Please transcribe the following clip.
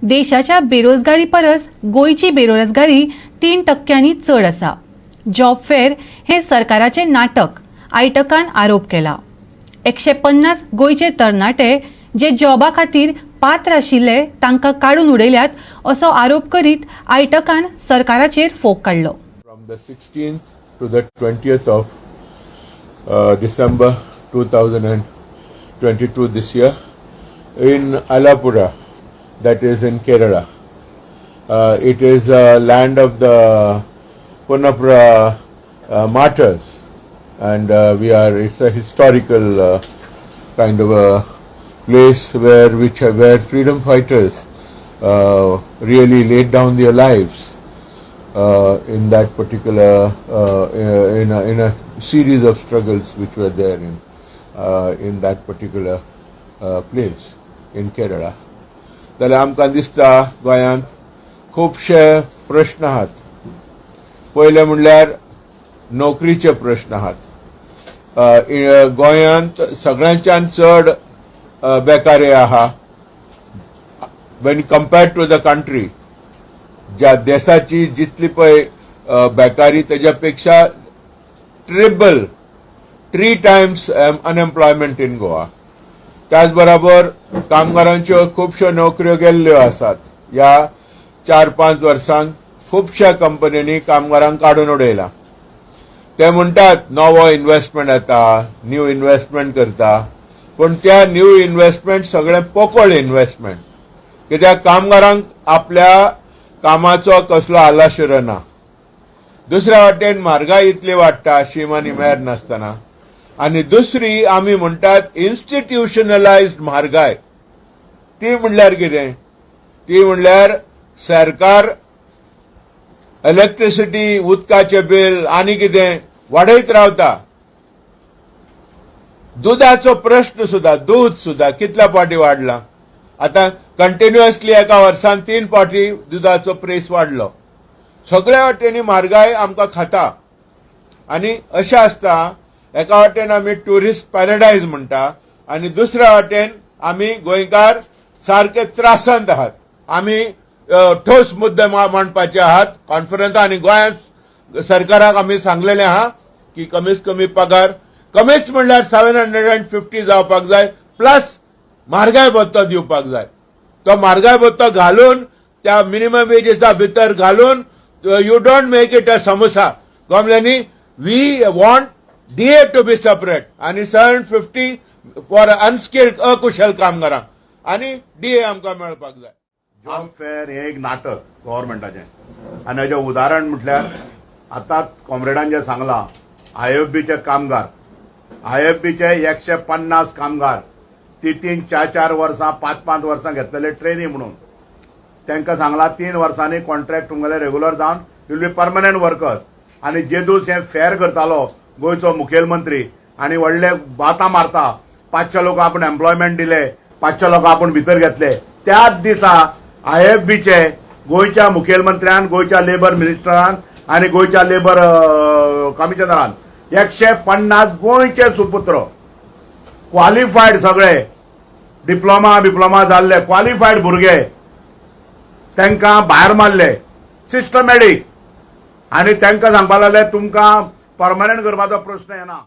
देशाच्या बेरोजगारी परस गोयची बेरोजगारी 3% चड आसा। जॉब फेअर हे सरकाराचे नाटक आयटकान आरोप केला। 150 गोयचे तरणाटे जे जॉबा खातीर पात्र आशिल्ले तांकां काडून उडयल्यात असो आरोप करीत आयटकान सरकाराचेर फोग काडलो। From the 16th to the 20th of December 2022 this year in Alapura, that is in Kerala. It is land of the Punapura martyrs, and it's a historical kind of a place where freedom fighters really laid down their lives in that particular in a series of struggles which were there in that particular place in Kerala. जाल्यार आमकां दिसता गोंयांत खूबशे प्रश्न आहात। पयले म्हणल्यार नोकरीचे प्रश्न आहात। गोंयांत सगळ्यांच्यान चड बेकारी आहा when compared to the country. ज्या देशाची जितली पळय बेकारी तेज्यापेक्षा three times unemployment in Goa. त्याच बरोबर कामगारांच्यो खूबश्यो नोकऱ्यो गेल्ल्यो आसात। ह्या 4-5 वर्सांत खूबश्या कंपन्यांनी कामगारांक काडून उडयला। ते म्हणटात नवो इन्व्हेस्टमेंट येता, न्यू इन्व्हेस्टमेंट करता, पण त्या न्यू इन्व्हेस्टमेंट सगळें पोकळ इन्व्हेस्टमेंट, कित्याक कामगारांक आपल्या कामाचो कसलो आलाशिरो ना। दुसऱ्या वाटेन म्हारगाय इतली वाडटा शीम आनी मेर नासतना, आनी दुसरी आमी म्हणटात इन्स्टिट्यूशनलायज्ड म्हारगाय। ती म्हणल्यार कितें? ती म्हणल्यार सरकार इलेक्ट्रिसिटी, उदकाचे बिल आनी कितें वाडयत रावता। दुधाचो प्रश्न सुद्धा, दूध सुद्धा कितल्या पाटी वाडला। आता कंटिन्युअसली एका वर्सान 3 पाटी दुधाचो प्रेस वाडलो। सगळ्या वाटेनी म्हारगाय आमकां खाता। आनी अशें आसता, एका वाटेन आमी ट्युरिस्ट पॅराडायज म्हणटा आनी दुसऱ्या वाटेन आमी गोंयकार सारखे त्रासांत आहात। आमी ठोस मुद्दे मांडपाचे आहात कॉन्फरन्सांत, आनी गोंयांत सरकाराक आमी सांगलेलें आहा की कमीत कमी पगार कमीच म्हणल्यार 750 जावपाक जाय, प्लस म्हारगाय भत्तो दिवपाक जाय। तो म्हारगाय भत्तो घालून त्या मिनिमम वेजेसा भितर घालून you don't make it a samosa. गोमल्यांनी we want DA to be separate आनी 750 फॉर अनस्किल्ड अकुशल कामगारांक, आनी डीए आमकां मेळपाक जाय। जॉब फेअर हे एक नाटक गव्हर्नमेंटाचें, आनी हेजें उदाहरण म्हटल्यार आतां कॉम्रेडान जें सांगलां, आयएफबीचे कामगार, आयएफबीचे 150 कामगार 3-3, 4-4 वर्सां, 5-5 वर्सां घेतलेले ट्रेनी म्हणून तांकां सांगलां 3 वर्सांनी कॉन्ट्रॅक्ट तुमगेले रेग्युलर जावन you will be permanent workers. आनी जे दीस हे फेअर करतालो गोंयचो मुखेलमंत्री आनी व्हडले बातां मारता, 500 लोक आपण एम्प्लॉयमेंट दिले, 500 लोक आपण भितर घेतले, त्याच दिसा आयएफबीचे गोंयच्या मुखेलमंत्र्यान, गोंयच्या लेबर मिनिस्टरान आनी गोंयच्या लेबर कमिशनरान 150 गोंयचे सुपुत्र क्वालिफायड, सगळे डिप्लोमा जाल्ले क्वालिफायड भुरगे तांकां भायर मारले सिस्टमॅटीक, आनी तांकां सांगपाक लागले तुमकां परमनंट करपाचो प्रश्न येना।